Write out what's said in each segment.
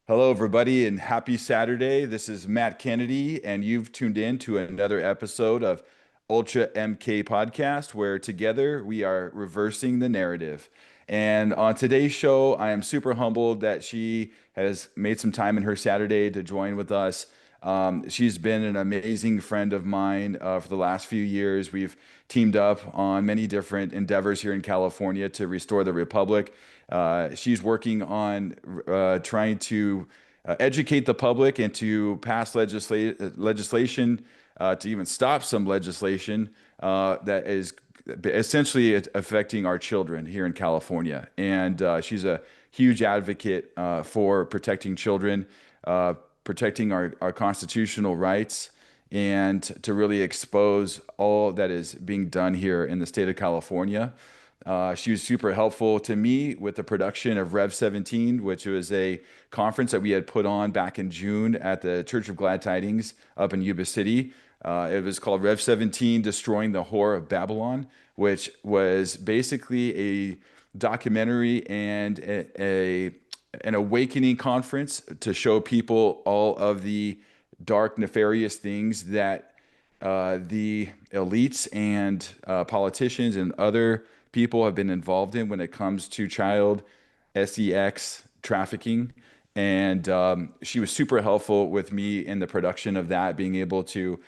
Hello, everybody, and happy Saturday. This is Matt Kennedy, and you've tuned in to another episode of Ultra MK Podcast, where together we are reversing the narrative. And on today's show, I am super humbled that she has made some time in her Saturday to join with us. She's been an amazing friend of mine for the last few years. We've teamed up on many different endeavors here in California to restore the Republic. She's working on trying to educate the public and to pass legislation to even stop some legislation that is essentially affecting our children here in California. And she's a huge advocate for protecting children, protecting our constitutional rights, and to really expose all that is being done here in the state of California. She was super helpful to me with the production of Rev 17, which was a conference that we had put on back in June at the Church of Glad Tidings up in Yuba City. It was called Rev 17, Destroying the Whore of Babylon, which was basically a documentary and an awakening conference to show people all of the dark, nefarious things that the elites and politicians and other people have been involved in when it comes to child sex trafficking. And she was super helpful with me in the production of that, being able to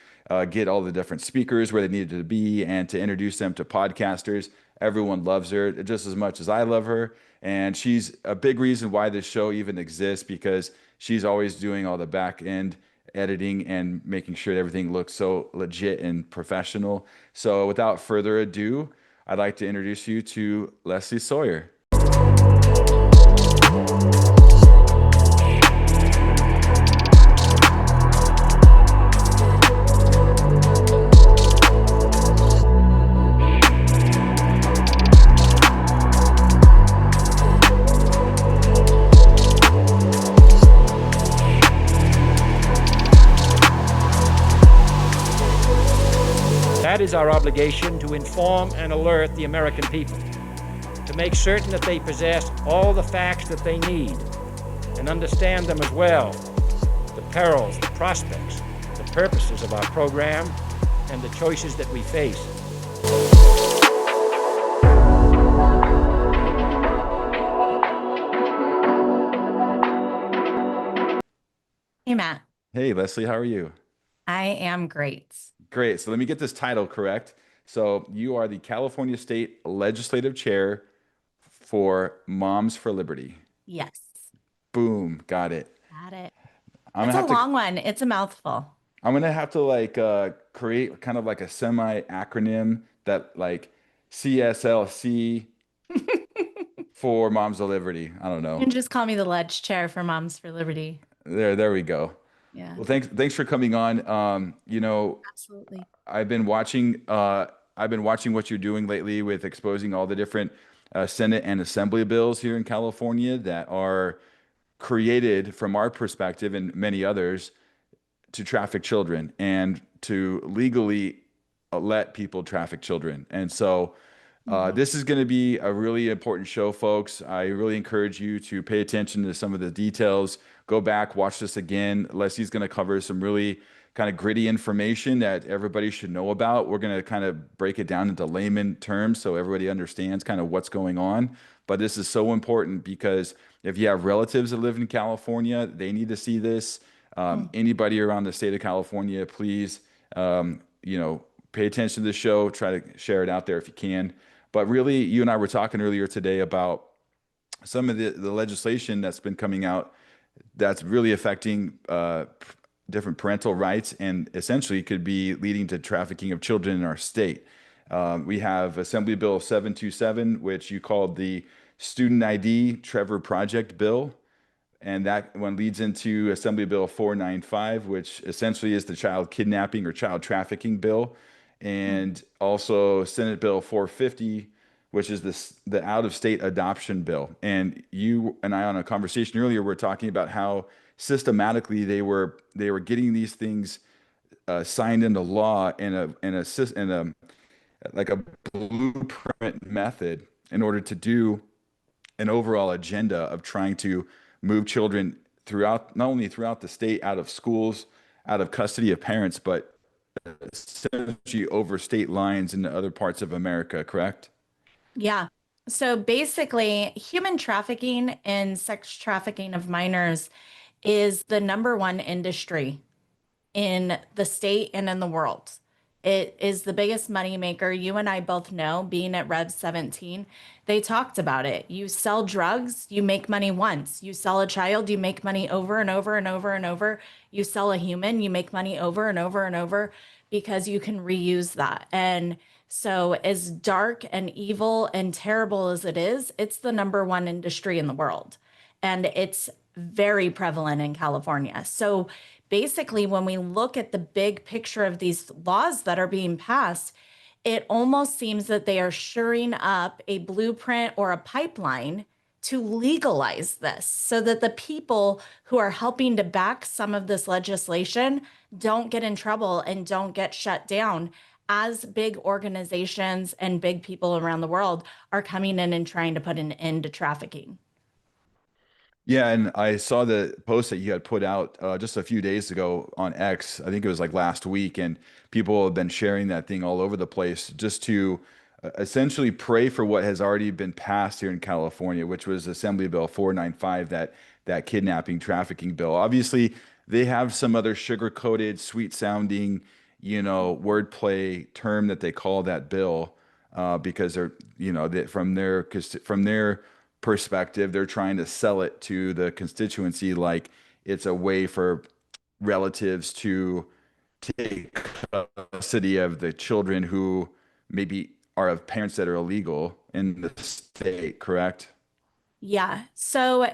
get all the different speakers where they needed to be and to introduce them to podcasters. Everyone loves her just as much as I love her. And she's a big reason why this show even exists because she's always doing all the back end editing and making sure that everything looks so legit and professional. So without further ado, I'd like to introduce you to Leslie Sawyer. That is our obligation, to inform and alert the American people, to make certain that they possess all the facts that they need and understand them as well, the perils, the prospects, the purposes of our program, and the choices that we face. Hey, Matt. Hey, Leslie, how are you? I am great. Great. So let me get this title correct. So you are the California State Legislative Chair for Moms for Liberty. Yes, Boom, got it. got it. I'm gonna It's a have to long one. It's a mouthful. I'm gonna have to like create kind of like a semi acronym that like CSLC for Moms of Liberty. I don't You know. can just call me the Ledge Chair for Moms for Liberty. There we go. Yeah, Well, thanks for coming on. absolutely. I've been watching what you're doing lately with exposing all the different Senate and Assembly bills here in California that are created from our perspective and many others to traffic children and to legally let people traffic children. And so Mhm. this is going to be a really important show, folks. I really encourage you to pay attention to some of the details. Go back, watch this again. Leslie's going to cover some really kind of gritty information that everybody should know about. We're going to kind of break it down into layman terms so everybody understands kind of what's going on. But this is so important because if you have relatives that live in California, they need to see this. Mm. Anybody around the state of California, please, pay attention to the show. Try to share it out there if you can. But really, you and I were talking earlier today about some of the legislation that's been coming out that's really affecting different parental rights and essentially could be leading to trafficking of children in our state. We have Assembly Bill 727, which you called the Student ID Trevor Project Bill. And that one leads into Assembly Bill 495, which essentially is the child kidnapping or child trafficking bill. Mm. And also Senate Bill 450, which is the out-of-state adoption bill. And you and I on a conversation earlier were talking about how systematically they were getting these things signed into law in a like a blueprint method in order to do an overall agenda of trying to move children throughout, not only throughout the state, out of schools, out of custody of parents, but essentially over state lines into other parts of America, correct? Yeah. So basically, human trafficking and sex trafficking of minors is the number one industry in the state and in the world. It is the biggest moneymaker. You and I both know, being at Rev 17, they talked about it. You sell drugs, you make money once. You sell a child, you make money over and over and over and over. You sell a human, you make money over and over and over because you can reuse that. And so, as dark and evil and terrible as it is, it's the number one industry in the world. And it's very prevalent in California. So, basically, when we look at the big picture of these laws that are being passed, it almost seems that they are shoring up a blueprint or a pipeline to legalize this so that the people who are helping to back some of this legislation don't get in trouble and don't get shut down as big organizations and big people around the world are coming in and trying to put an end to trafficking. Yeah, and I saw the post that you had put out just a few days ago on X. I think it was like last week, and people have been sharing that thing all over the place just to essentially pray for what has already been passed here in California, which was Assembly Bill 495, that kidnapping trafficking bill. Obviously, they have some other sugar-coated, sweet-sounding, wordplay term that they call that bill because they're, from their perspective, they're trying to sell it to the constituency like it's a way for relatives to take custody of the children who maybe are of parents that are illegal in the state, correct? Yeah. So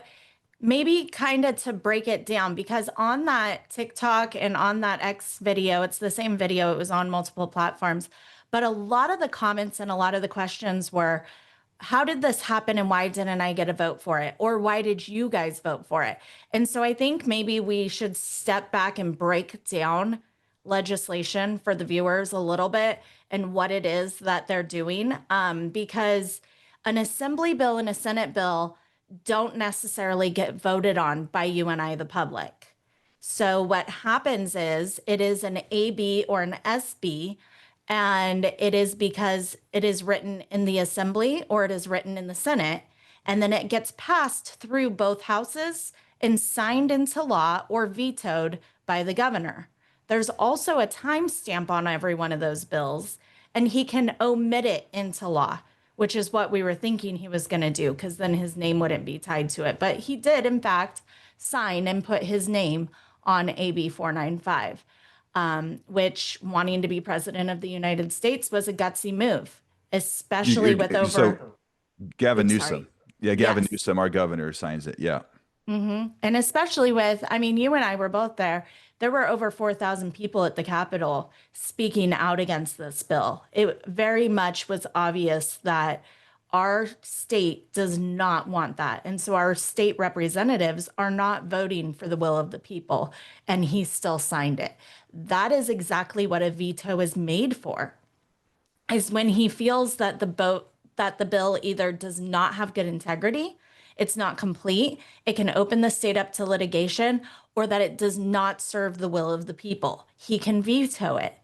maybe kind of to break it down, because on that TikTok and on that X video, it's the same video, it was on multiple platforms. But a lot of the comments and a lot of the questions were, how did this happen and why didn't I get a vote for it? Or why did you guys vote for it? And so I think maybe we should step back and break down legislation for the viewers a little bit and what it is that they're doing. Because an assembly bill and a Senate bill don't necessarily get voted on by you and I, the public. So what happens is it is an AB or an SB, and it is because it is written in the assembly or it is written in the Senate, and then it gets passed through both houses and signed into law or vetoed by the governor. There's also a timestamp on every one of those bills, and he can omit it into law, which is what we were thinking he was going to do, because then his name wouldn't be tied to it. But he did, in fact, sign and put his name on AB 495. Which, wanting to be president of the United States, was a gutsy move, especially with over. So Gavin Oops, Newsom. sorry. Yeah, Gavin Yes. Newsom, our governor, signs it. Yeah. And especially with, I mean, you and I were both there. There were over 4,000 people at the Capitol speaking out against this bill. It very much was obvious that our state does not want that. And so our state representatives are not voting for the will of the people. And he still signed it. That is exactly what a veto is made for, is when he feels that the bill either does not have good integrity, it's not complete, it can open the state up to litigation, or that it does not serve the will of the people. He can veto it.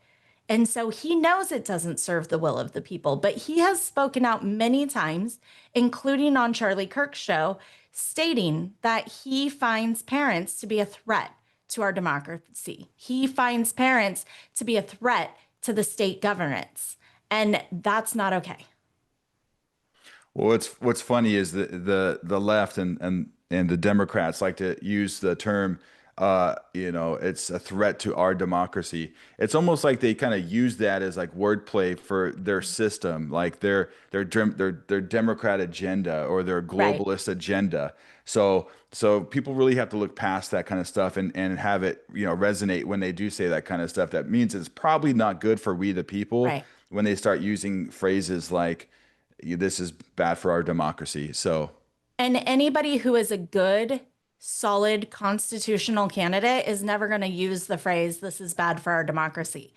And so he knows it doesn't serve the will of the people, but he has spoken out many times, including on Charlie Kirk's show, stating that he finds parents to be a threat to our democracy. He finds parents to be a threat to the state governance, and that's not okay. Well, what's funny is the left and the Democrats like to use the term, it's a threat to our democracy. It's almost like they kind of use that as like wordplay for their system, like their Democrat agenda or their Right. globalist agenda. So people really have to look past that kind of stuff and have it, resonate when they do say that kind of stuff. That means it's probably not good for we the people Right. when they start using phrases like this is bad for our democracy. So, And anybody who is a good, solid constitutional candidate is never going to use the phrase, this is bad for our democracy.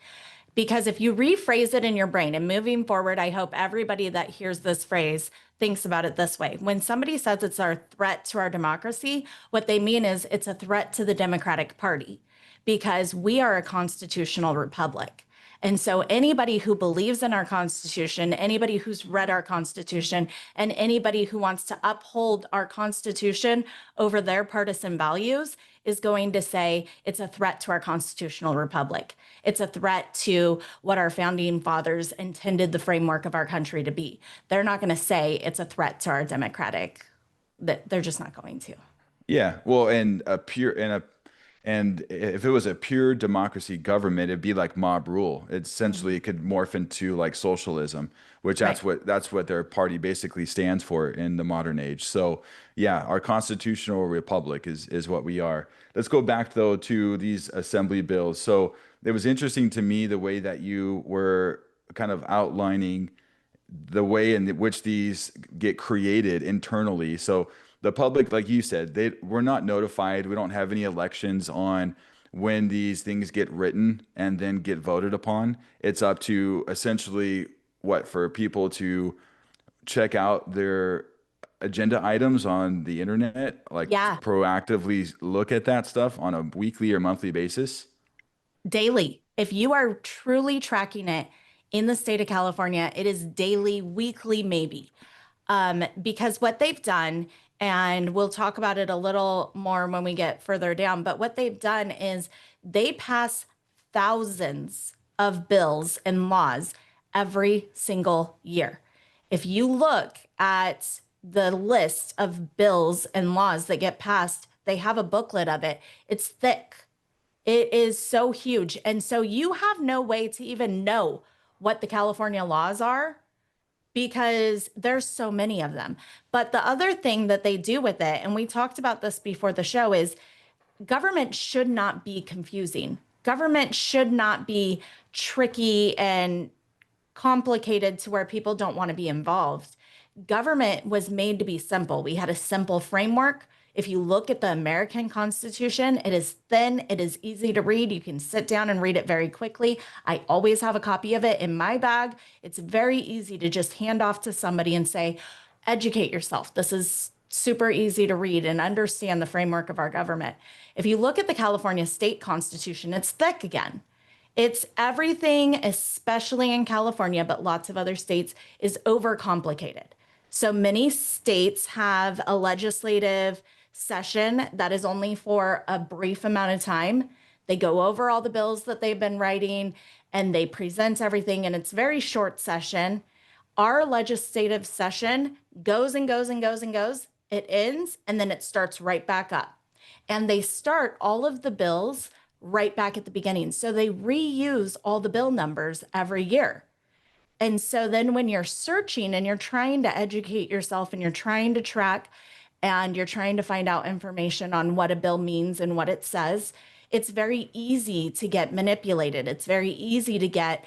Because if you rephrase it in your brain, and moving forward, I hope everybody that hears this phrase thinks about it this way. When somebody says it's a threat to our democracy, what they mean is it's a threat to the Democratic Party because we are a constitutional republic. And so anybody who believes in our Constitution, anybody who's read our Constitution, and anybody who wants to uphold our Constitution over their partisan values is going to say it's a threat to our constitutional republic. It's a threat to what our founding fathers intended the framework of our country to be. They're not going to say it's a threat to our democratic, that they're just not going to. Yeah, well, and if it was a pure democracy government, it'd be like mob rule. Essentially, it could morph into like socialism, which that's what their party basically stands for in the modern age. So yeah, our constitutional republic is what we are. Let's go back though to these assembly bills. So it was interesting to me the way that you were kind of outlining the way in which these get created internally. So the public, like you said, we're not notified. We don't have any elections on when these things get written and then get voted upon. It's up to essentially for people to check out their agenda items on the internet, like Yeah. proactively look at that stuff on a weekly or monthly basis. Daily. If you are truly tracking it in the state of California, it is daily, weekly, maybe. Because what they've done, and we'll talk about it a little more when we get further down, but what they've done is they pass thousands of bills and laws every single year. If you look at the list of bills and laws that get passed, they have a booklet of it. It's thick. It is so huge. And so you have no way to even know what the California laws are because there's so many of them. But the other thing that they do with it, and we talked about this before the show, is government should not be confusing. Government should not be tricky and complicated to where people don't want to be involved. Government was made to be simple. We had a simple framework. If you look at the American Constitution, it is thin, it is easy to read. You can sit down and read it very quickly. I always have a copy of it in my bag. It's very easy to just hand off to somebody and say, educate yourself. This is super easy to read and understand the framework of our government. If you look at the California state constitution, it's thick again. It's everything, especially in California, but lots of other states, is overcomplicated. So many states have a legislative session that is only for a brief amount of time. They go over all the bills that they've been writing and they present everything, and it's very short session. Our legislative session goes and goes and goes and goes. It ends, and then it starts right back up. And they start all of the bills right back at the beginning. So they reuse all the bill numbers every year. And so then when you're searching and you're trying to educate yourself and you're trying to track and you're trying to find out information on what a bill means and what it says, it's very easy to get manipulated. It's very easy to get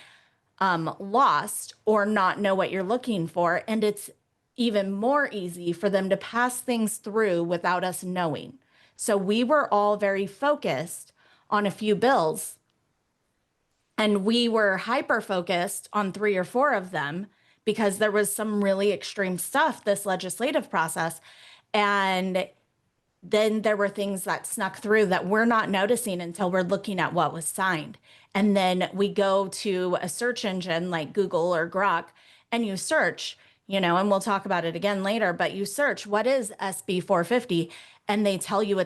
lost or not know what you're looking for. And it's even more easy for them to pass things through without us knowing. So we were all very focused on a few bills. And we were hyper focused on 3 or 4 of them because there was some really extreme stuff this legislative process. And then there were things that snuck through that we're not noticing until we're looking at what was signed. And then we go to a search engine like Google or Grok and you search, and we'll talk about it again later, but you search, what is SB 450? And they tell you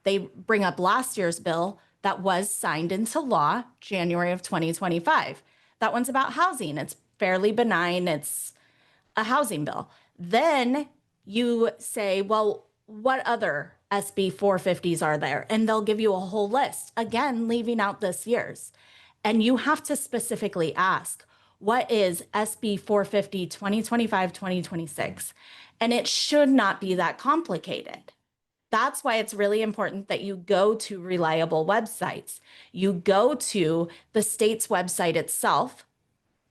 they bring up last year's bill that was signed into law January of 2025. That one's about housing. It's fairly benign. It's a housing bill. Then you say, well, what other SB 450s are there? And they'll give you a whole list, again, leaving out this year's. And you have to specifically ask, what is SB 450 2025, 2026? And it should not be that complicated. That's why it's really important that you go to reliable websites. You go to the state's website itself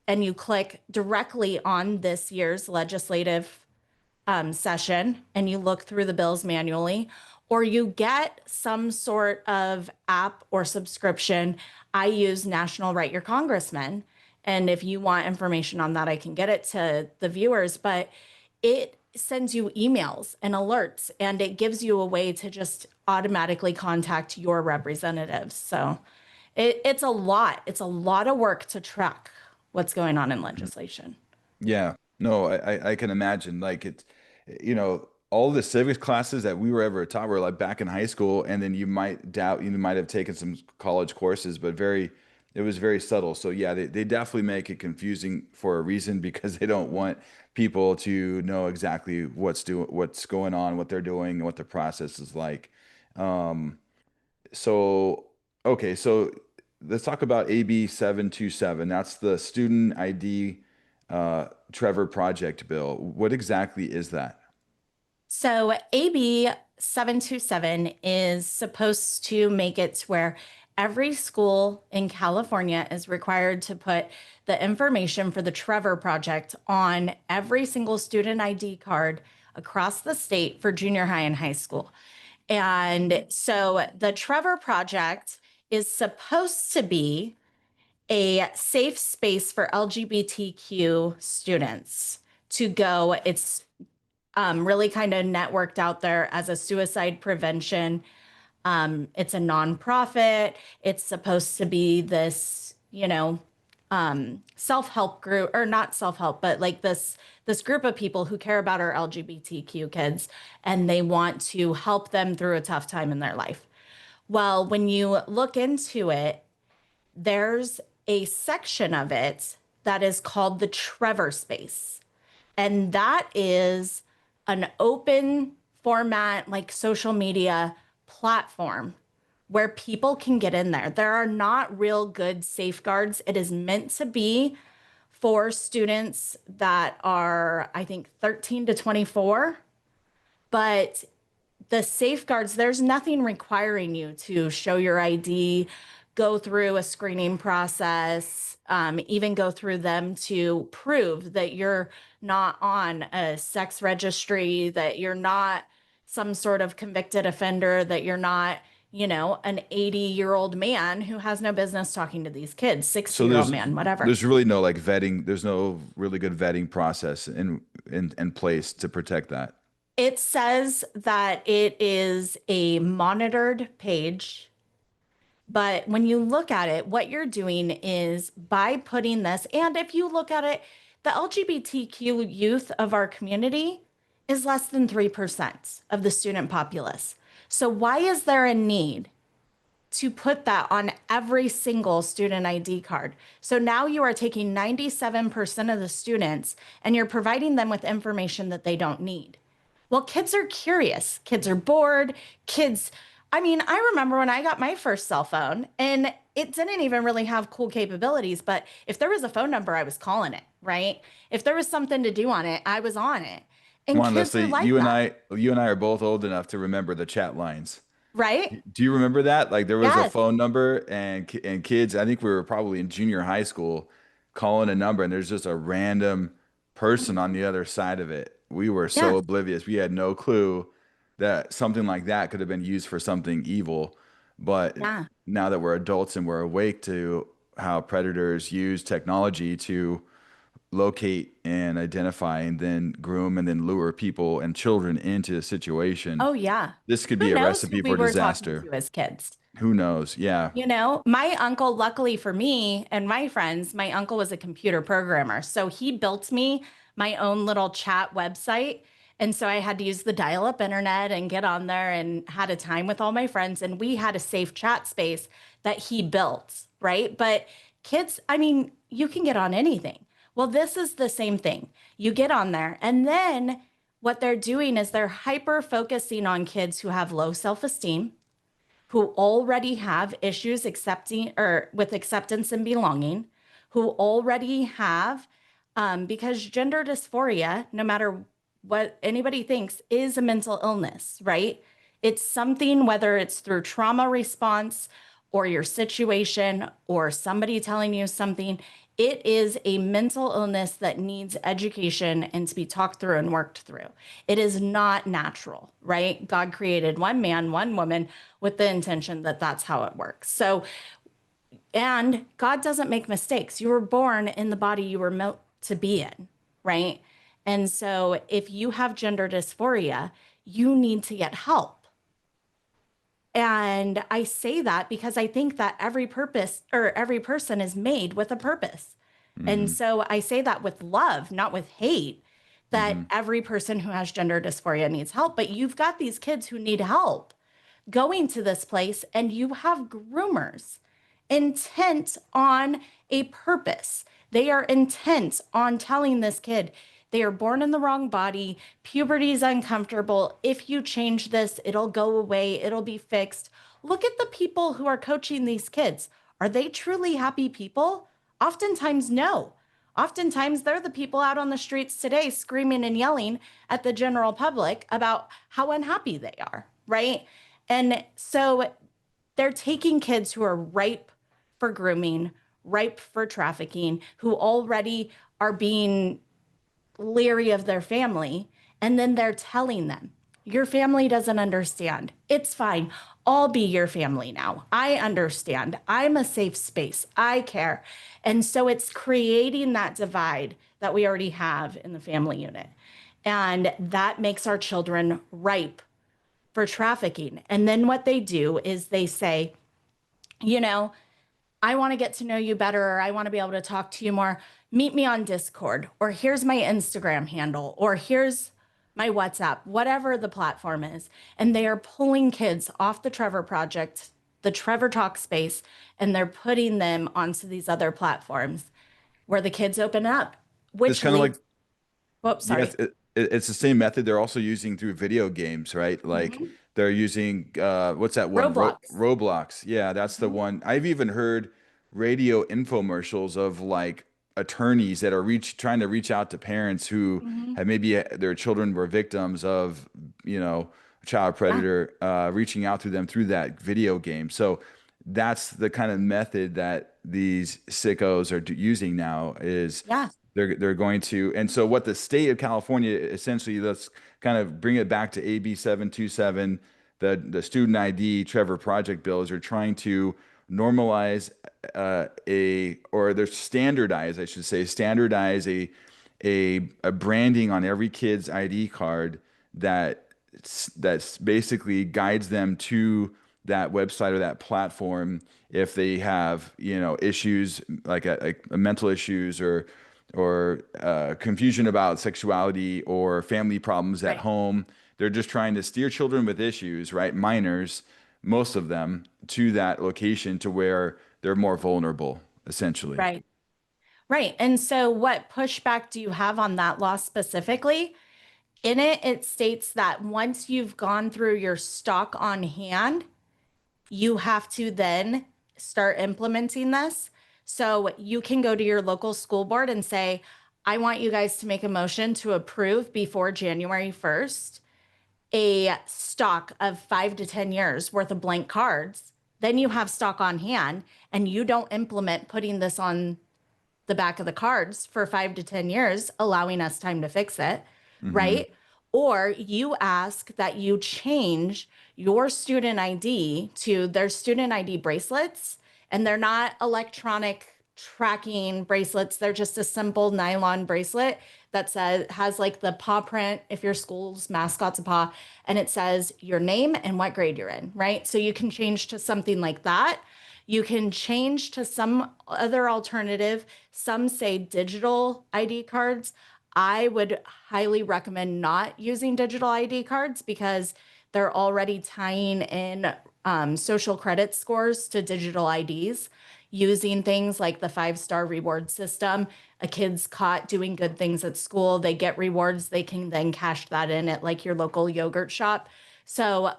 and you click directly on this year's legislative session and you look through the bills manually, or you get some sort of app or subscription. I use National Write Your Congressman. And if you want information on that, I can get it to the viewers. But it sends you emails and alerts, and it gives you a way to just automatically contact your representatives. So it's a lot. It's a lot of work to track what's going on in legislation. Yeah, no, I can imagine. Like it's, all the civics classes that we were ever taught were like back in high school, and then you might have taken some college courses, but it was very subtle. So yeah, they definitely make it confusing for a reason because they don't want people to know exactly what's going on, what they're doing, and what the process is like. Um, so okay, so let's talk about AB 727. That's the Student ID Trevor Project bill. What exactly is that? So AB 727 is supposed to make it to where every school in California is required to put the information for the Trevor Project on every single student ID card across the state for junior high and high school. And so the Trevor Project is supposed to be a safe space for LGBTQ students to go. It's really kind of networked out there as a suicide prevention. It's a nonprofit. It's supposed to be this, self-help group, or not self-help, but like this group of people who care about our LGBTQ kids, and they want to help them through a tough time in their life. Well, when you look into it, there's a section of it that is called the Trevor Space. And that is an open format, like social media platform where people can get in there. There are not real good safeguards. It is meant to be for students that are, I think, 13 to 24. But the safeguards, there's nothing requiring you to show your ID, go through a screening process, even go through them to prove that you're not on a sex registry, that you're not some sort of convicted offender, that you're not, an 80-year-old man who has no business talking to these kids, So 60-year-old man, whatever. there's really no like vetting. There's no really good vetting process in place to protect that. It says that it is a monitored page. But when you look at it, what you're doing is by putting this, and if you look at it, the LGBTQ youth of our community is less than 3% of the student populace. So why is there a need to put that on every single student ID card? So now you are taking 97% of the students and you're providing them with information that they don't need. Well, kids are curious, kids are bored, I remember when I got my first cell phone and it didn't even really have cool capabilities, but if there was a phone number, I was calling it, right? If there was something to do on it, I was on it. And Come on, kids are Leslie, like you and that, I are both old enough to remember the chat lines. right? Do you remember that? Like there was a Yes. phone number and kids, I think we were probably in junior high school calling a number and there's just a random person on the other side of it. We were Yeah. so oblivious. We had no clue that something like that could have been used for something evil. But Yeah. now that we're adults and we're awake to how predators use technology to locate and identify and then groom and then lure people and children into a situation, Oh, yeah. this could Who be a knows who recipe we for were talking disaster. to as kids? Who knows? Yeah. My uncle, luckily for me and my friends, my uncle was a computer programmer. So he built me my own little chat website. And so I had to use the dial up internet and get on there and had a time with all my friends. And we had a safe chat space that he built, right? But kids, you can get on anything. Well, this is the same thing. You get on there, and then what they're doing is they're hyper focusing on kids who have low self esteem, who already have issues accepting or with acceptance and belonging, who already have, because gender dysphoria, no matter what anybody thinks, is a mental illness, right? It's something, whether it's through trauma response or your situation or somebody telling you something, it is a mental illness that needs education and to be talked through and worked through. It is not natural, right? God created one man, one woman with the intention that that's how it works. So, and God doesn't make mistakes. You were born in the body you were meant to be in, right? And so if you have gender dysphoria, you need to get help. And I say that because I think that every purpose or every person is made with a purpose. And Hmm. so I say that with love, not with hate, that Hmm. every person who has gender dysphoria needs help. But you've got these kids who need help going to this place, and you have groomers intent on a purpose. They are intent on telling this kid they are born in the wrong body. Puberty is uncomfortable. If you change this, it'll go away. It'll be fixed. Look at the people who are coaching these kids. Are they truly happy people? Oftentimes, no. Oftentimes, they're the people out on the streets today screaming and yelling at the general public about how unhappy they are, right? And so they're taking kids who are ripe for grooming, ripe for trafficking, who already are being leery of their family. And then they're telling them, your family doesn't understand. It's fine. I'll be your family now. I understand. I'm a safe space. I care. And so it's creating that divide that we already have in the family unit. And that makes our children ripe for trafficking. And then what they do is they say, you know, I want to get to know you better, or I want to be able to talk to you more. Meet me on Discord, or here's my Instagram handle, or here's my WhatsApp, whatever the platform is. And they are pulling kids off the Trevor Project, the Trevor Talk space, and they're putting them onto these other platforms where the kids open up, It's which kind of like, leads, whoops, yes, sorry. it's the same method they're also using through video games, right? Like Mhm. they're using what's that one? Roblox. Roblox. Yeah, that's the Mhm. one. I've even heard radio infomercials of like attorneys that are trying to reach out to parents who Mhm. have maybe their children were victims of, you know, a child Yeah. predator, reaching out to them through that video game. So that's the kind of method that these sickos are using now is Yeah. they're going to, and so what the state of California essentially, let's kind of bring it back to AB 727, the student ID Trevor Project bills are trying to normalize or they're standardize, I should say, standardize a branding on every kid's ID card that that's basically guides them to that website or that platform if they have, you know, issues like mental issues or confusion about sexuality or family problems at Right. home. They're just trying to steer children with issues, right? Minors, most of them, to that location to where they're more vulnerable, essentially. Right. Right. And so, what pushback do you have on that law specifically? In it, it states that once you've gone through your stock on hand, you have to then start implementing this. So, you can go to your local school board and say, I want you guys to make a motion to approve before January 1st a stock of 5 to 10 years worth of blank cards. Then you have stock on hand and you don't implement putting this on the back of the cards for 5 to 10 years, allowing us time to fix it, Hmm. right? Or you ask that you change your student ID to their student ID bracelets, and they're not electronic tracking bracelets. They're just a simple nylon bracelet that says has like the paw print if your school's mascot's a paw, and it says your name and what grade you're in, right? So you can change to something like that. You can change to some other alternative. Some say digital ID cards. I would highly recommend not using digital ID cards because they're already tying in social credit scores to digital IDs using things like the 5-star reward system. A kid's caught doing good things at school, they get rewards, they can then cash that in at like your local yogurt shop. So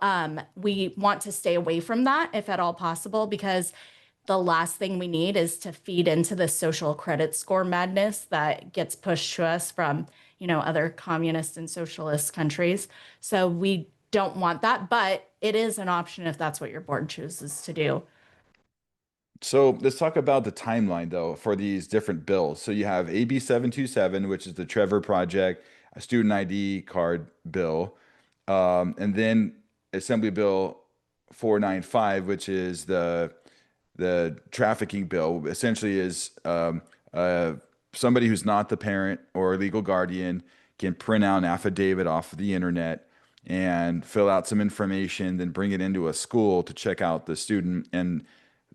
we want to stay away from that if at all possible, because the last thing we need is to feed into the social credit score madness that gets pushed to us from, other communist and socialist countries. So we don't want that, but it is an option if that's what your board chooses to do. So let's talk about the timeline though for these different bills. So you have AB 727, which is the Trevor Project, a student ID card bill, and then Assembly Bill 495, which is the trafficking bill. Essentially, is somebody who's not the parent or legal guardian can print out an affidavit off of the internet and fill out some information, then bring it into a school to check out the student, and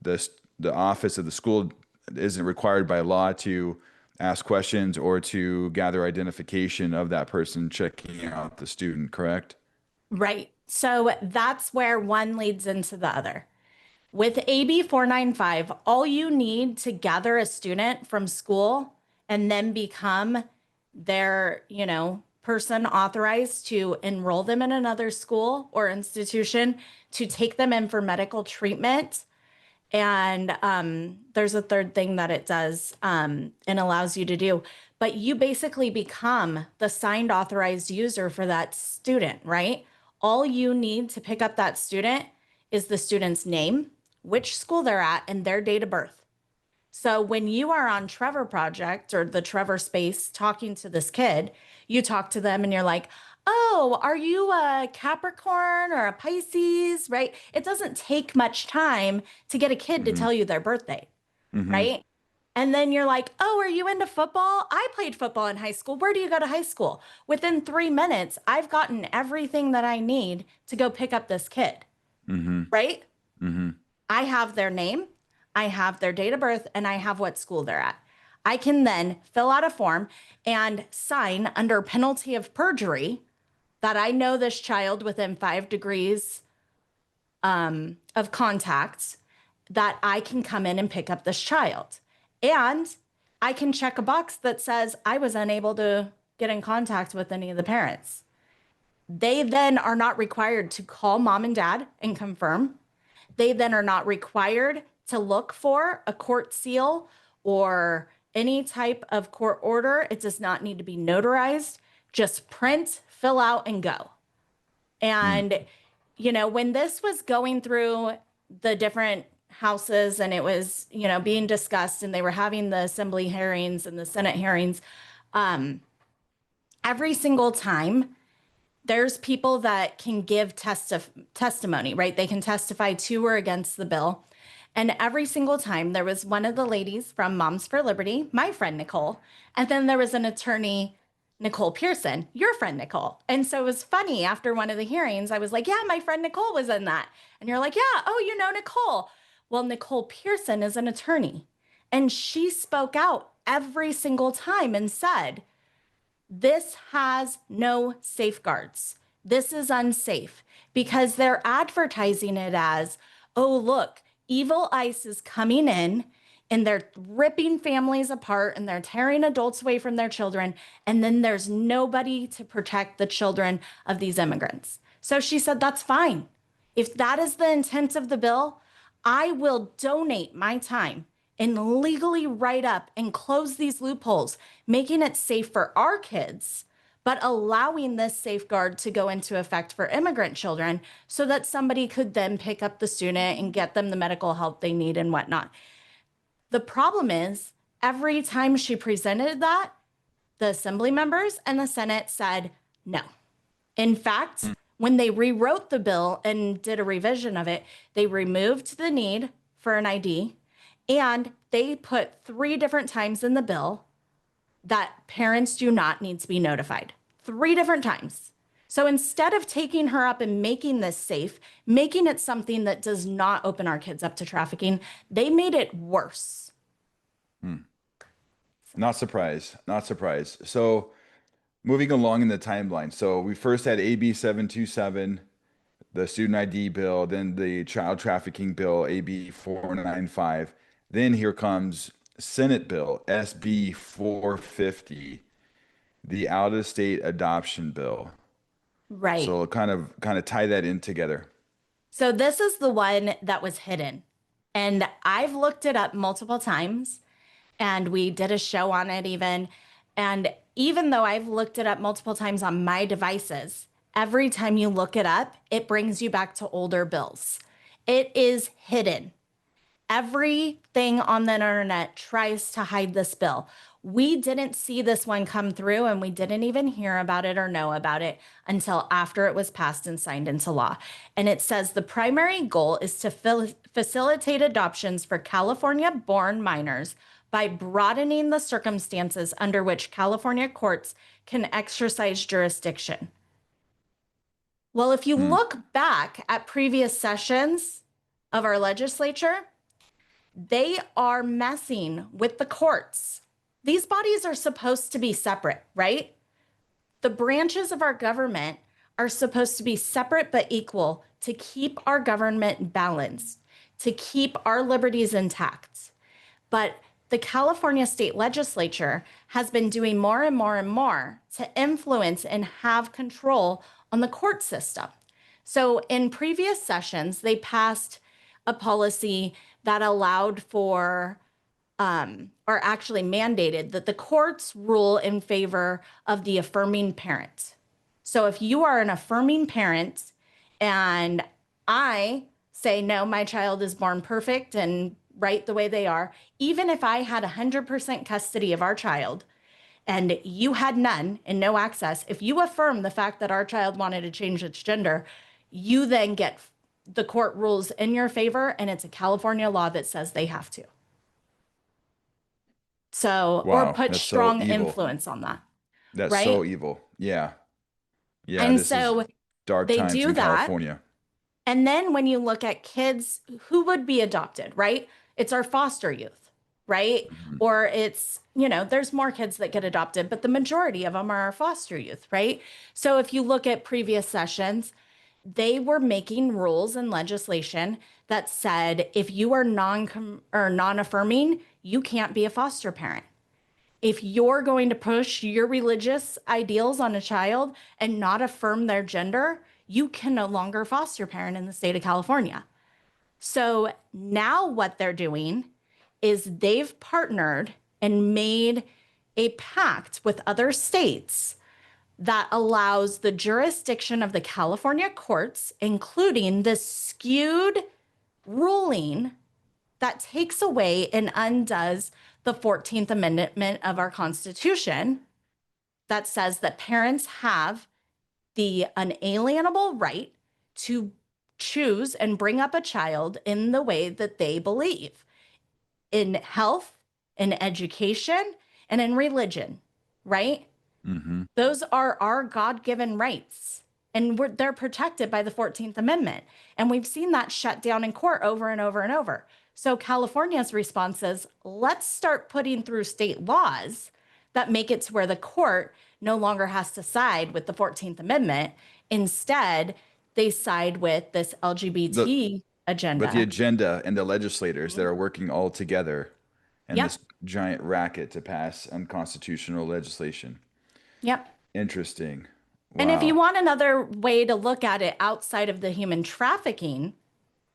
the office of the school isn't required by law to ask questions or to gather identification of that person checking out the student, correct? Right. So that's where one leads into the other. With AB 495, all you need to gather a student from school and then become their, person authorized to enroll them in another school or institution, to take them in for medical treatment. And there's a third thing that it does and allows you to do. But you basically become the signed authorized user for that student, right? All you need to pick up that student is the student's name, which school they're at, and their date of birth. So when you are on Trevor Project or the Trevor Space talking to this kid, you talk to them and you're like, oh, are you a Capricorn or a Pisces, right? It doesn't take much time to get a kid to tell you their birthday, right? And then you're like, oh, are you into football? I played football in high school. Where do you go to high school? Within 3 minutes, I've gotten everything that I need to go pick up this kid, right? I have their name, I have their date of birth, and I have what school they're at. I can then fill out a form and sign under penalty of perjury that I know this child within 5 degrees of contact, that I can come in and pick up this child. And I can check a box that says I was unable to get in contact with any of the parents. They then are not required to call mom and dad and confirm. They then are not required to look for a court seal or any type of court order. It does not need to be notarized. Just print, fill out, and go. And, when this was going through the different houses and it was, being discussed, and they were having the assembly hearings and the Senate hearings, every single time there's people that can give testimony, right? They can testify to or against the bill. And every single time there was one of the ladies from Moms for Liberty, my friend Nicole, and then there was an attorney, Nicole Pearson, your friend Nicole. And so it was funny, after one of the hearings, I was like, yeah, my friend Nicole was in that. And you're like, yeah, oh, you know Nicole. Well, Nicole Pearson is an attorney, and she spoke out every single time and said, this has no safeguards. This is unsafe, because they're advertising it as, oh, look, evil ICE is coming in and they're ripping families apart and they're tearing adults away from their children. And then there's nobody to protect the children of these immigrants. So she said, that's fine. If that is the intent of the bill, I will donate my time and legally write up and close these loopholes, making it safe for our kids, but allowing this safeguard to go into effect for immigrant children so that somebody could then pick up the student and get them the medical help they need and whatnot. The problem is, every time she presented that, the assembly members and the Senate said no. In fact, when they rewrote the bill and did a revision of it, they removed the need for an ID, and they put 3 different times in the bill that parents do not need to be notified. 3 different times. So instead of taking her up and making this safe, making it something that does not open our kids up to trafficking, they made it worse. Not surprised. Not surprised. So moving along in the timeline. So we first had AB 727, the student ID bill, then the child trafficking bill, AB 495. Then here comes Senate bill, SB 450, the out-of-state adoption bill. Right. So kind of tie that in together. So this is the one that was hidden. And I've looked it up multiple times, and we did a show on it even. And even though I've looked it up multiple times on my devices, every time you look it up, it brings you back to older bills. It is hidden. Everything on the internet tries to hide this bill. We didn't see this one come through, and we didn't even hear about it or know about it until after it was passed and signed into law. And it says the primary goal is to facilitate adoptions for California-born minors by broadening the circumstances under which California courts can exercise jurisdiction. Well, if you look back at previous sessions of our legislature, they are messing with the courts. These bodies are supposed to be separate, right? The branches of our government are supposed to be separate but equal to keep our government balanced, to keep our liberties intact. But the California state legislature has been doing more and more and more to influence and have control on the court system. So in previous sessions, they passed a policy that allowed for, or actually mandated that the courts rule in favor of the affirming parent. So if you are an affirming parent and I say, no, my child is born perfect and right the way they are, even if I had 100% custody of our child and you had none and no access, if you affirm the fact that our child wanted to change its gender, you then get the court rules in your favor, and it's a California law that says they have to. So, Wow, or put that's so strong evil. influence on that. That's right? so evil. Yeah. Yeah. And This so is dark they times do in that. California. And then when you look at kids who would be adopted, right? It's our foster youth, right? Or it's, there's more kids that get adopted, but the majority of them are our foster youth, right? So if you look at previous sessions, they were making rules and legislation that said if you are non-affirming, you can't be a foster parent. If you're going to push your religious ideals on a child and not affirm their gender, you can no longer foster parent in the state of California. So now what they're doing is they've partnered and made a pact with other states that allows the jurisdiction of the California courts, including this skewed ruling that takes away and undoes the 14th Amendment of our Constitution that says that parents have the unalienable right to choose and bring up a child in the way that they believe in health, in education, and in religion, right? Those are our God-given rights, and they're protected by the 14th Amendment. And we've seen that shut down in court over and over and over. So California's response is, let's start putting through state laws that make it to where the court no longer has to side with the 14th Amendment. Instead, they side with this LGBT agenda. With the agenda and the legislators that are working all together and Yep. this giant racket to pass unconstitutional legislation. Yep. Interesting. And if Wow. you want another way to look at it outside of the human trafficking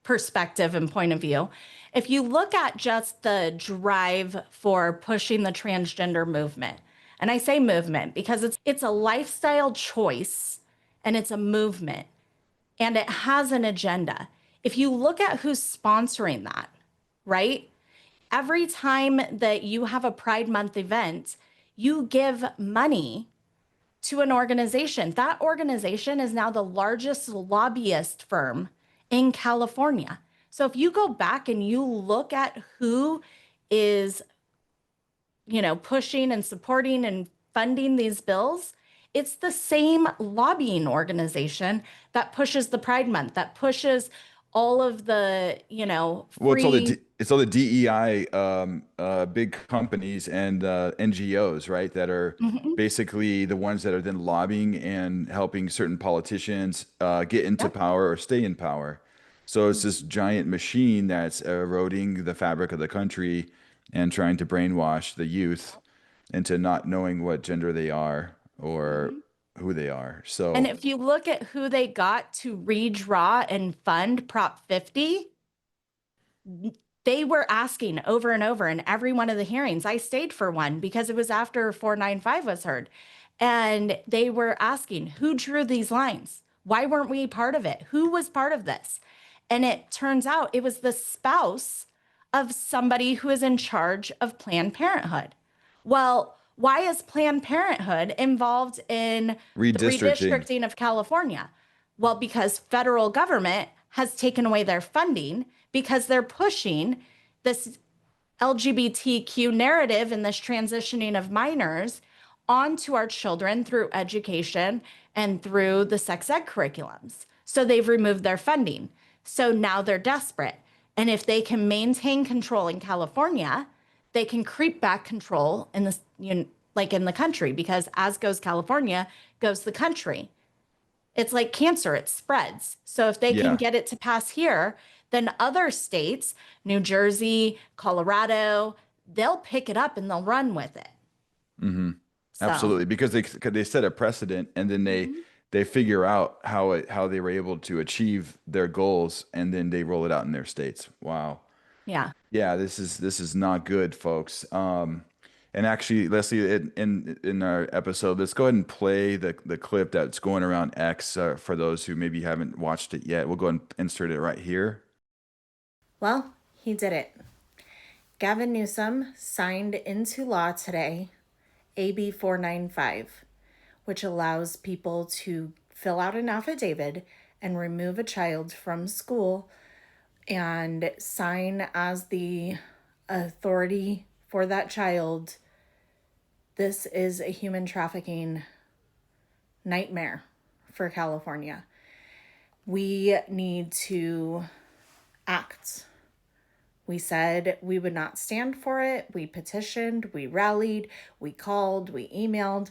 perspective and point of view, if you look at just the drive for pushing the transgender movement, and I say movement because it's a lifestyle choice and it's a movement and it has an agenda. If you look at who's sponsoring that, right? Every time that you have a Pride Month event, you give money to an organization. That organization is now the largest lobbyist firm in California. So if you go back and you look at who is, pushing and supporting and funding these bills, it's the same lobbying organization that pushes the Pride Month, that pushes all of the, Well, free. it's all the DEI big companies and NGOs, right? That are basically the ones that are then lobbying and helping certain politicians get into power or stay in power. So it's this giant machine that's eroding the fabric of the country and trying to brainwash the youth into not knowing what gender they are or who they are. So And if you look at who they got to redraw and fund Prop 50, they were asking over and over in every one of the hearings. I stayed for one because it was after 495 was heard. And they were asking, who drew these lines? Why weren't we part of it? Who was part of this? And it turns out it was the spouse of somebody who is in charge of Planned Parenthood. Well, why is Planned Parenthood involved in the redistricting of California? Well, because federal government has taken away their funding because they're pushing this LGBTQ narrative and this transitioning of minors onto our children through education and through the sex ed curriculums. So they've removed their funding. So now they're desperate. And if they can maintain control in California, they can creep back control in the, like in the country, because as goes California, goes the country. It's like cancer, it spreads. So if they can Yeah. get it to pass here, then other states, New Jersey, Colorado, they'll pick it up and they'll run with it. Hmm. So, Absolutely, because they set a precedent, and then they figure out how they were able to achieve their goals, and then they roll it out in their states. Wow. yeah. Yeah, this is not good, folks. And actually, Leslie, in our episode, let's go ahead and play the clip that's going around X for those who maybe haven't watched it yet. We'll go ahead and insert it right here. Well, he did it. Gavin Newsom signed into law today AB 495, which allows people to fill out an affidavit and remove a child from school and sign as the authority for that child. This is a human trafficking nightmare for California. We need to act. We said we would not stand for it. We petitioned, we rallied, we called, we emailed.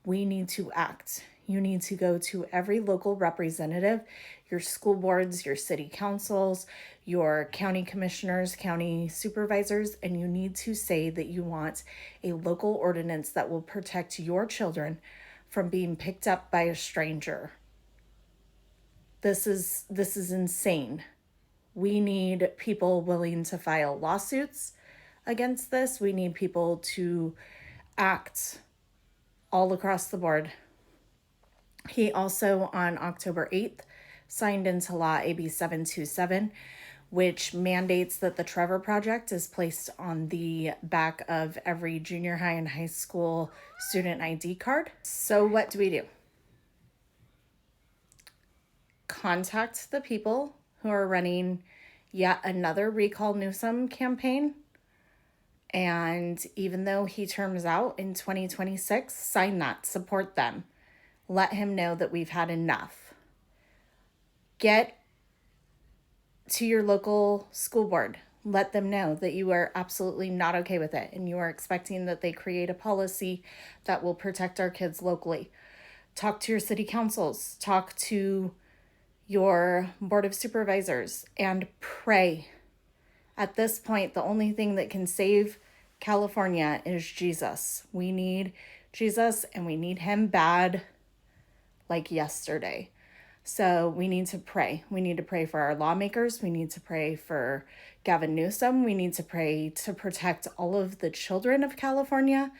We need to act. You need to go to every local representative, your school boards, your city councils, your county commissioners, county supervisors, and you need to say that you want a local ordinance that will protect your children from being picked up by a stranger. This is insane. We need people willing to file lawsuits against this. We need people to act all across the board. He also, on October 8th, signed into law AB 727, which mandates that the Trevor Project is placed on the back of every junior high and high school student ID card. So what do we do? Contact the people who are running yet another Recall Newsom campaign. And even though he terms out in 2026, sign that, support them. Let him know that we've had enough. Get to your local school board. Let them know that you are absolutely not okay with it and you are expecting that they create a policy that will protect our kids locally. Talk to your city councils. Talk to your board of supervisors and pray. At this point, the only thing that can save California is Jesus. We need Jesus and we need him bad, like yesterday. So we need to pray. We need to pray for our lawmakers. We need to pray for Gavin Newsom. We need to pray to protect all of the children of California.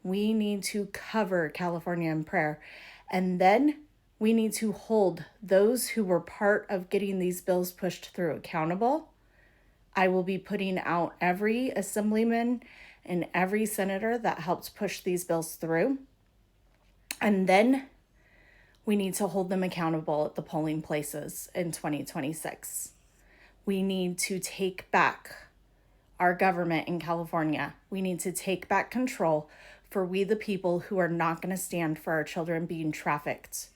We need to cover California in prayer. And then we need to hold those who were part of getting these bills pushed through accountable. I will be putting out every assemblyman and every senator that helped push these bills through. And then we need to hold them accountable at the polling places in 2026. We need to take back our government in California. We need to take back control for we the people who are not going to stand for our children being trafficked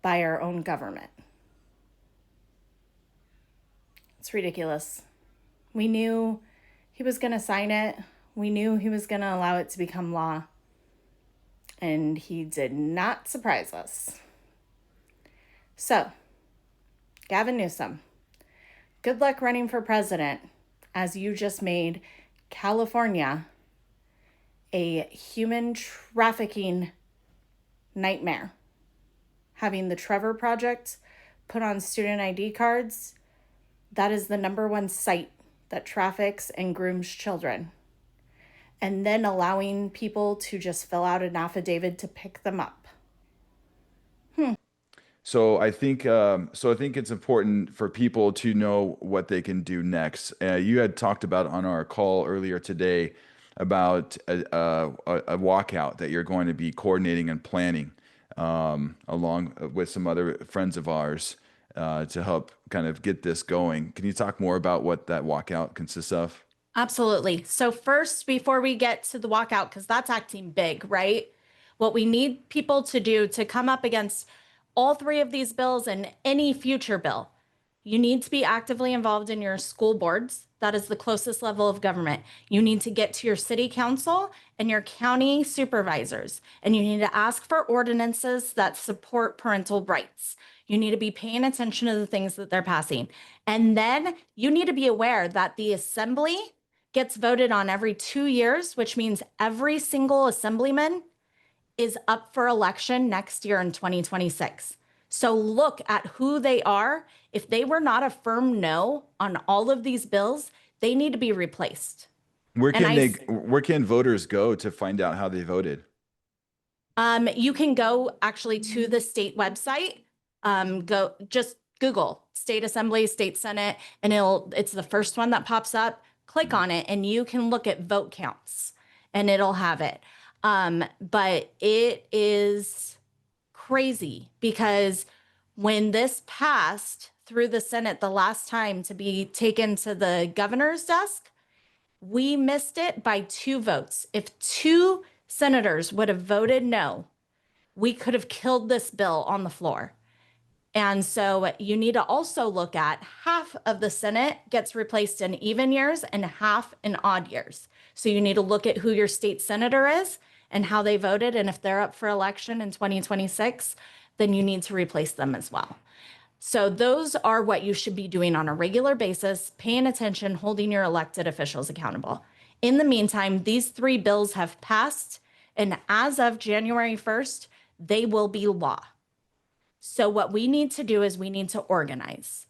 by our own government. It's ridiculous. We knew he was going to sign it. We knew he was going to allow it to become law. And he did not surprise us. So, Gavin Newsom, good luck running for president as you just made California a human trafficking nightmare. Having the Trevor Project put on student ID cards, that is the number one site that traffics and grooms children. And then allowing people to just fill out an affidavit to pick them up. So I think it's important for people to know what they can do next. You had talked about on our call earlier today about a walkout that you're going to be coordinating and planning along with some other friends of ours to help kind of get this going. Can you talk more about what that walkout consists of? Absolutely. So first, before we get to the walkout, because that's acting big, right? What we need people to do to come up against all three of these bills and any future bill, you need to be actively involved in your school boards. That is the closest level of government. You need to get to your city council and your county supervisors, and you need to ask for ordinances that support parental rights. You need to be paying attention to the things that they're passing. And then you need to be aware that the assembly gets voted on every 2 years, which means every single assemblyman is up for election next year in 2026. So look at who they are. If they were not a firm no on all of these bills, they need to be replaced. Where And can where can voters go to find out how they voted? you can go actually to the state website. Go just Google state assembly, state senate, and it's the first one that pops up. Click on it, and you can look at vote counts, and it'll have it. But it is crazy because when this passed through the Senate the last time to be taken to the governor's desk, we missed it by 2 votes. If 2 senators would have voted no, we could have killed this bill on the floor. And so you need to also look at half of the Senate gets replaced in even years and half in odd years. So you need to look at who your state senator is and how they voted. And if they're up for election in 2026, then you need to replace them as well. So those are what you should be doing on a regular basis, paying attention, holding your elected officials accountable. In the meantime, these 3 bills have passed, and as of January 1st, they will be law. So what we need to do is we need to organize.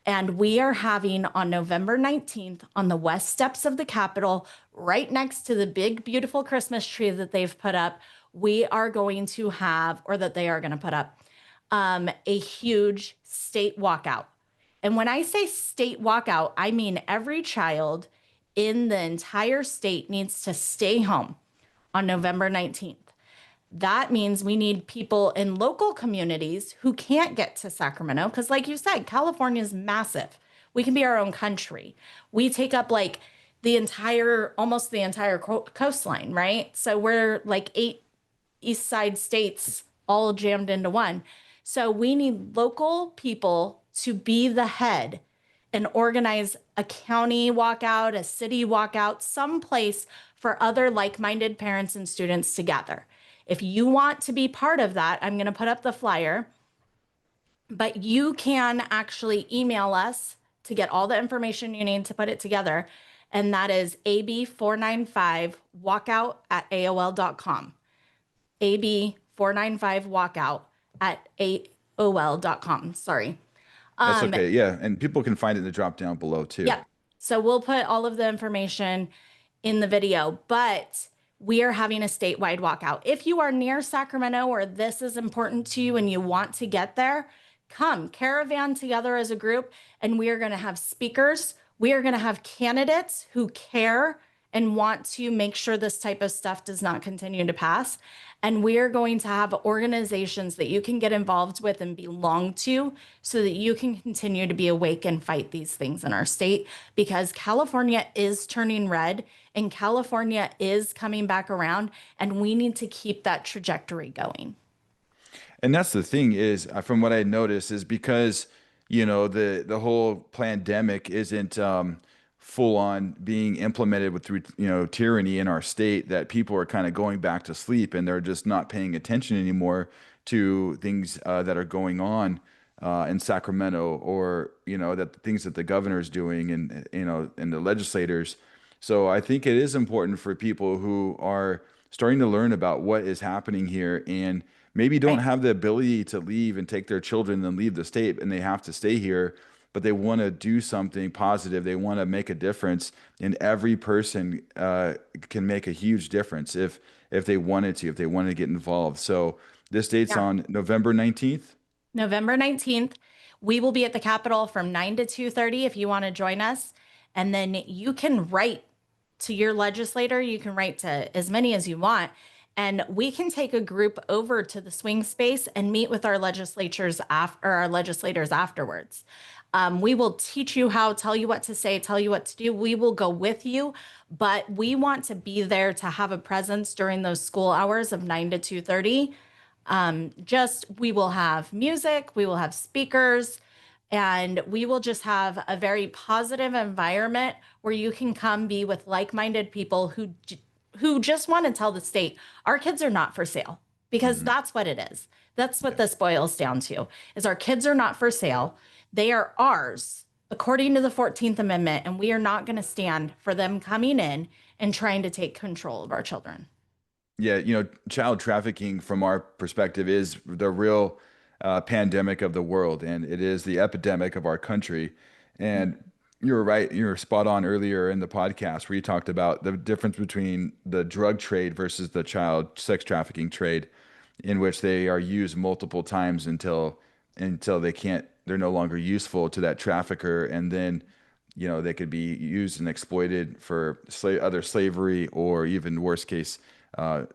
And we are having on November 19th on the west steps of the Capitol, right next to the big, beautiful Christmas tree that they've put up, we are going to have, or that they are going to put up, a huge state walkout. And when I say state walkout, I mean every child in the entire state needs to stay home on November 19th. That means we need people in local communities who can't get to Sacramento, because like you said, California is massive. We can be our own country. We take up like almost the entire coastline, right? So we're like 8 East Side states all jammed into one. So we need local people to be the head and organize a county walkout, a city walkout, someplace for other like-minded parents and students to gather. If you want to be part of that, I'm going to put up the flyer, but you can actually email us to get all the information you need to put it together. And that is ab495walkout@aol.com. ab495walkout@aol.com. Sorry. That's okay. Yeah. And people can find it in the drop down below too. Yeah. So we'll put all of the information in the video, but we are having a statewide walkout. If you are near Sacramento or this is important to you and you want to get there, come caravan together as a group, and we are going to have speakers. We are going to have candidates who care and want to make sure this type of stuff does not continue to pass. And we are going to have organizations that you can get involved with and belong to so that you can continue to be awake and fight these things in our state, because California is turning red and California is coming back around, and we need to keep that trajectory going. And that's the thing is, from what I noticed, is because, the whole pandemic isn't full on being implemented through tyranny in our state, that people are kind of going back to sleep and they're just not paying attention anymore to things that are going on in Sacramento, or that the things that the governor is doing, and and the legislators. So I think it is important for people who are starting to learn about what is happening here and maybe don't have the ability to leave and take their children and leave the state, and they have to stay here, but they want to do something positive. They want to make a difference, and every person can make a huge difference if they wanted to, if they wanted to get involved. So this date's on November 19th. November 19th. We will be at the Capitol from 9 to 2:30 if you want to join us. And then you can write to your legislator. You can write to as many as you want. And we can take a group over to the swing space and meet with our legislators afterwards. We will teach you how, tell you what to say, tell you what to do. We will go with you, but we want to be there to have a presence during those school hours of 9 to 2:30. We will have music, we will have speakers, and we will just have a very positive environment where you can come be with like-minded people who just want to tell the state our kids are not for sale, because that's what it is. That's what this boils down to, is our kids are not for sale. They are ours according to the 14th Amendment, and we are not going to stand for them coming in and trying to take control of our children. Yeah, child trafficking from our perspective is the real pandemic of the world, and it is the epidemic of our country. And you were right, you were spot on earlier in the podcast where you talked about the difference between the drug trade versus the child sex trafficking trade, in which they are used multiple times until they're no longer useful to that trafficker, and then they could be used and exploited for other slavery, or even worst case,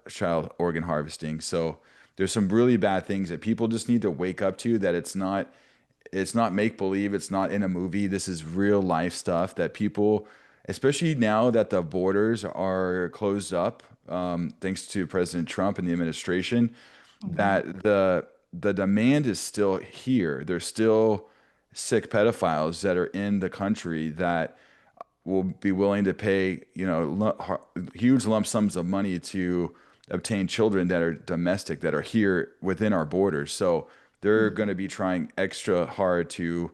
child organ harvesting. So there's some really bad things that people just need to wake up to, that it's not make believe, it's not in a movie. This is real life stuff that people, especially now that the borders are closed up, thanks to President Trump and the administration, that the demand is still here. There's still sick pedophiles that are in the country that will be willing to pay, huge lump sums of money to obtain children that are domestic, that are here within our borders. So they're going to be trying extra hard to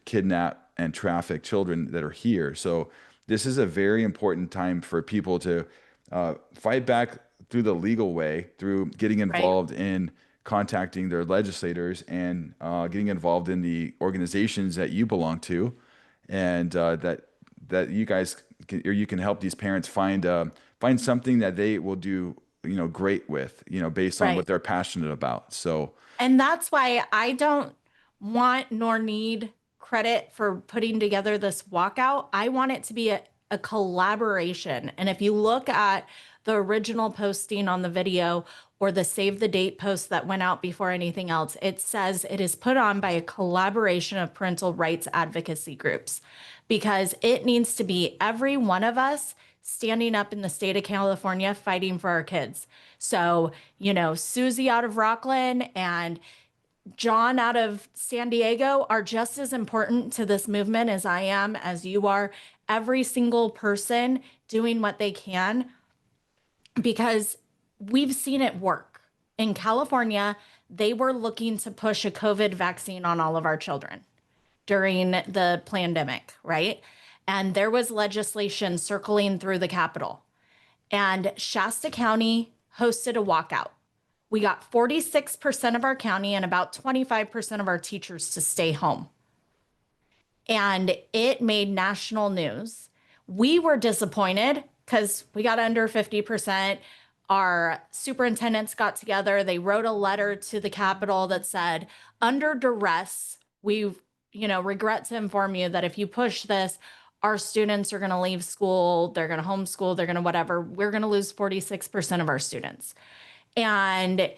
kidnap and traffic children that are here. So this is a very important time for people to fight back through the legal way, through getting involved in contacting their legislators, and getting involved in the organizations that you belong to, and that you guys can, or you can help these parents find something that they will do great with, based on what they're passionate about. So, and that's why I don't want nor need credit for putting together this walkout. I want it to be a collaboration. And if you look at the original posting on the video, or the save the date post that went out before anything else, it says it is put on by a collaboration of parental rights advocacy groups, because it needs to be every one of us standing up in the state of California fighting for our kids. So, Susie out of Rockland and John out of San Diego are just as important to this movement as I am, as you are. Every single person doing what they can, because we've seen it work. In California, they were looking to push a COVID vaccine on all of our children during the pandemic, right? And there was legislation circling through the Capitol. And Shasta County hosted a walkout. We got 46% of our county and about 25% of our teachers to stay home. And it made national news. We were disappointed because we got under 50%. Our superintendents got together. They wrote a letter to the Capitol that said, under duress, we regret to inform you that if you push this, our students are going to leave school, they're going to homeschool, they're going to whatever. We're going to lose 46% of our students. And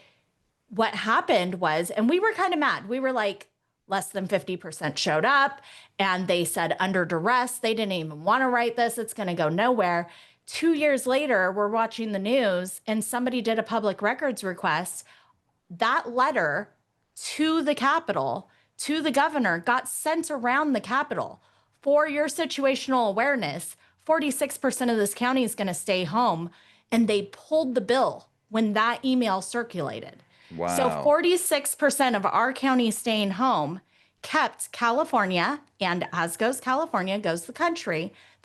what happened was, and we were kind of mad. We were like, less than 50% showed up, and they said under duress. They didn't even want to write this. It's going to go nowhere. 2 years later, we're watching the news and somebody did a public records request. That letter to the Capitol, to the governor, got sent around the Capitol. For your situational awareness, 46% of this county is going to stay home. And they pulled the bill when that email circulated. Wow. So 46% of our county staying home kept California, and as goes California, goes the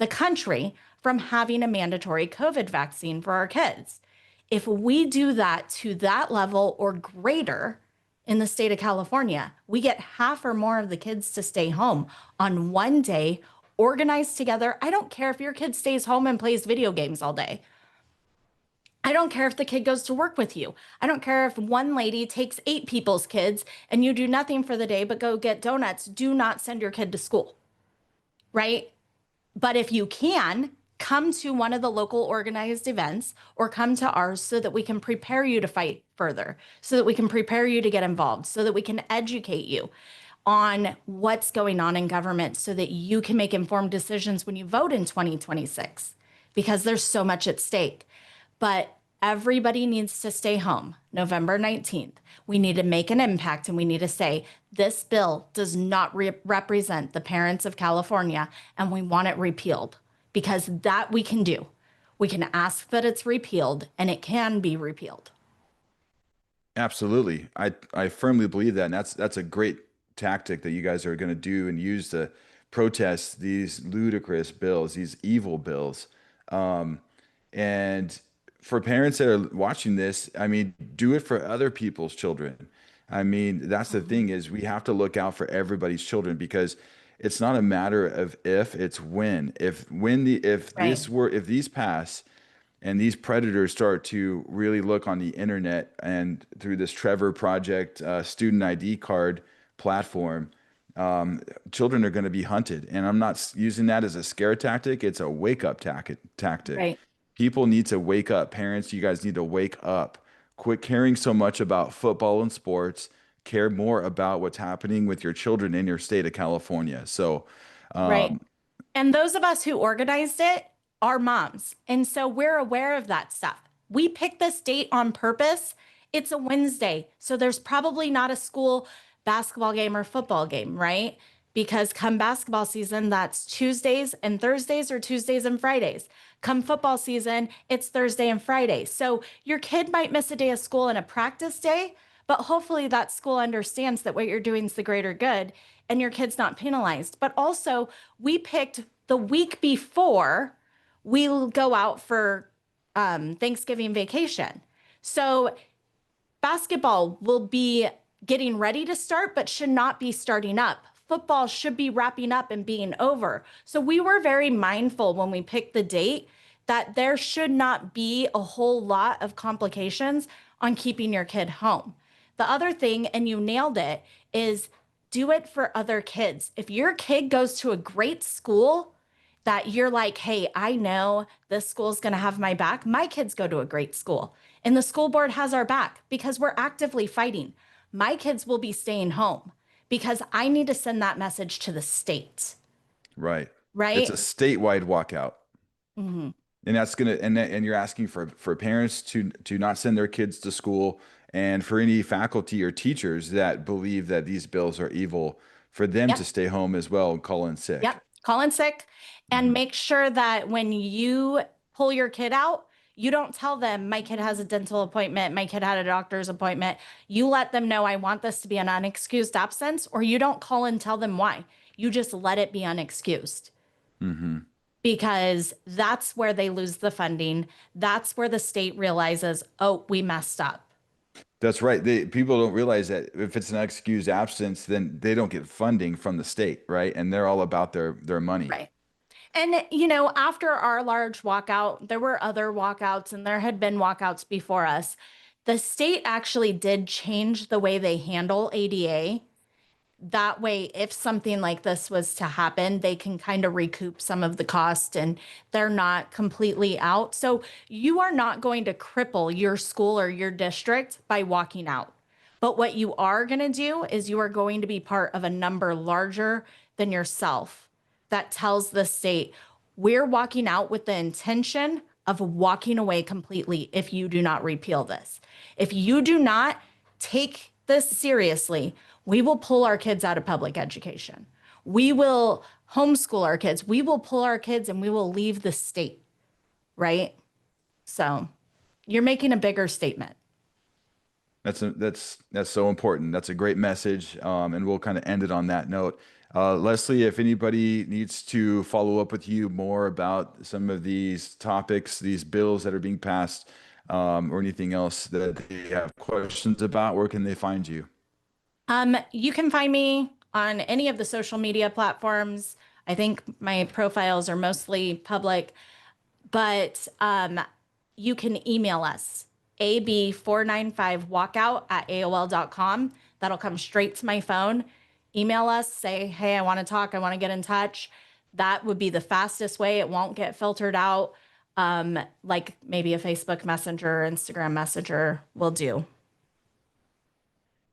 country from having a mandatory COVID vaccine for our kids. If we do that to that level or greater in the state of California, we get half or more of the kids to stay home on one day, organized together. I don't care if your kid stays home and plays video games all day. I don't care if the kid goes to work with you. I don't care if one lady takes 8 people's kids and you do nothing for the day but go get donuts. Do not send your kid to school, right? But if you can, come to one of the local organized events or come to ours so that we can prepare you to fight further, so that we can prepare you to get involved, so that we can educate you. on what's going on in government so that you can make informed decisions when you vote in 2026, because there's so much at stake. But everybody needs to stay home November 19th. We need to make an impact, and we need to say, this bill does not represent the parents of California, and we want it repealed, because that we can do. We can ask that it's repealed, and it can be repealed. Absolutely. I firmly believe that. And that's a great tactic that you guys are going to do and use to protest these ludicrous bills, these evil bills. And for parents that are watching this, I mean, do it for other people's children. I mean, that's the thing, is we have to look out for everybody's children, because it's not a matter of if, it's when. If these pass and these predators start to really look on the internet and through this Trevor Project student ID card platform, children are going to be hunted. And I'm not using that as a scare tactic. It's a wake up tactic. Right. People need to wake up. Parents, you guys need to wake up. Quit caring so much about football and sports. Care more about what's happening with your children in your state of California. So, Right. And those of us who organized it are moms. And so we're aware of that stuff. We picked this date on purpose. It's a Wednesday. So there's probably not a school basketball game or football game, right? Because come basketball season, that's Tuesdays and Thursdays, or Tuesdays and Fridays. Come football season, it's Thursday and Friday. So your kid might miss a day of school and a practice day, but hopefully that school understands that what you're doing is the greater good and your kid's not penalized. But also, we picked the week before we'll go out for Thanksgiving vacation. So basketball will be getting ready to start, but should not be starting up. Football should be wrapping up and being over. So we were very mindful when we picked the date that there should not be a whole lot of complications on keeping your kid home. The other thing, and you nailed it, is do it for other kids. If your kid goes to a great school that you're like, hey, I know this school's going to have my back. My kids go to a great school and the school board has our back because we're actively fighting. My kids will be staying home because I need to send that message to the state. right. Right. It's a statewide walkout. Mhm. And that's gonna and you're asking for parents to not send their kids to school, and for any faculty or teachers that believe that these bills are evil, for them Yep. to stay home as well and call in sick. Yep. Call in sick, and Mhm. make sure that when you pull your kid out, you don't tell them my kid has a dental appointment, my kid had a doctor's appointment. You let them know I want this to be an unexcused absence, or you don't call and tell them why. You just let it be unexcused, Mm-hmm. because that's where they lose the funding. That's where the state realizes, oh, we messed up. That's right. People don't realize that if it's an excused absence, then they don't get funding from the state, right? And they're all about their money. Right. And, you know, after our large walkout, there were other walkouts and there had been walkouts before us. The state actually did change the way they handle ADA. That way, if something like this was to happen, they can kind of recoup some of the cost and they're not completely out. So you are not going to cripple your school or your district by walking out. But what you are going to do is you are going to be part of a number larger than yourself that tells the state, we're walking out with the intention of walking away completely if you do not repeal this. If you do not take this seriously, we will pull our kids out of public education. We will homeschool our kids. We will pull our kids and we will leave the state, right? So you're making a bigger statement. That's so important. That's a great message. And we'll kind of end it on that note. Leslie, if anybody needs to follow up with you more about some of these topics, these bills that are being passed, or anything else that they have questions about, where can they find you? You can find me on any of the social media platforms. I think my profiles are mostly public, but you can email us, ab495walkout@aol.com. That'll come straight to my phone. Email us, say, hey, I want to talk, I want to get in touch. That would be the fastest way. It won't get filtered out, like maybe a Facebook Messenger, Instagram Messenger will do.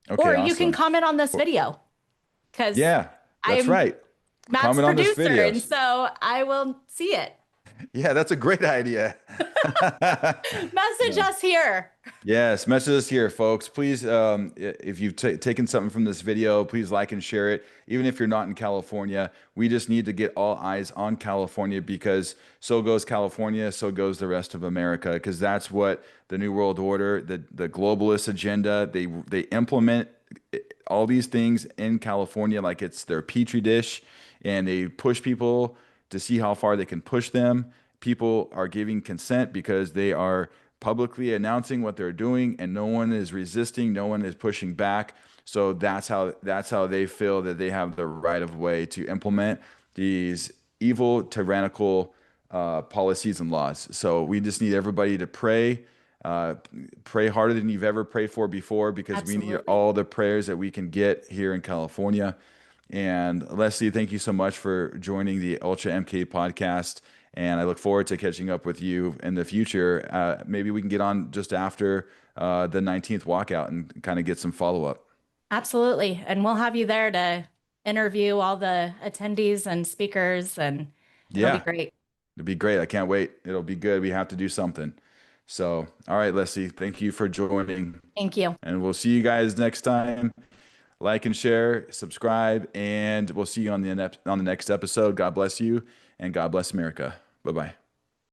Okay, Or you can awesome. comment on this video. because Yeah, that's I'm right. Matt's Comment on this producer, video. and so I will see it. Yeah, that's a great idea. Message us here. Yes, message us here, folks. Please, if you've taken something from this video, please like and share it. Even if you're not in California, we just need to get all eyes on California, because so goes California, so goes the rest of America. Because that's what the New World Order, the globalist agenda, they implement all these things in California like it's their petri dish, and they push people to see how far they can push them. People are giving consent because they are publicly announcing what they're doing, and no one is resisting, no one is pushing back. So that's how they feel that they have the right of way to implement these evil, tyrannical policies and laws. So we just need everybody to uh, pray harder than you've ever prayed for before, because we need Absolutely. all the prayers that we can get here in California. And Leslie, thank you so much for joining the Ultra MK podcast. And I look forward to catching up with you in the future. Maybe we can get on just after the 19th walkout and kind of get some follow up. Absolutely. And we'll have you there to interview all the attendees and speakers, and it'll be Yeah, great. it'll be great. I can't wait. It'll be good. We have to do something. So, all right, Leslie, thank you for joining. Thank you. And we'll see you guys next time. Like and share, subscribe, and we'll see you on the next episode. God bless you, and God bless America. Bye bye.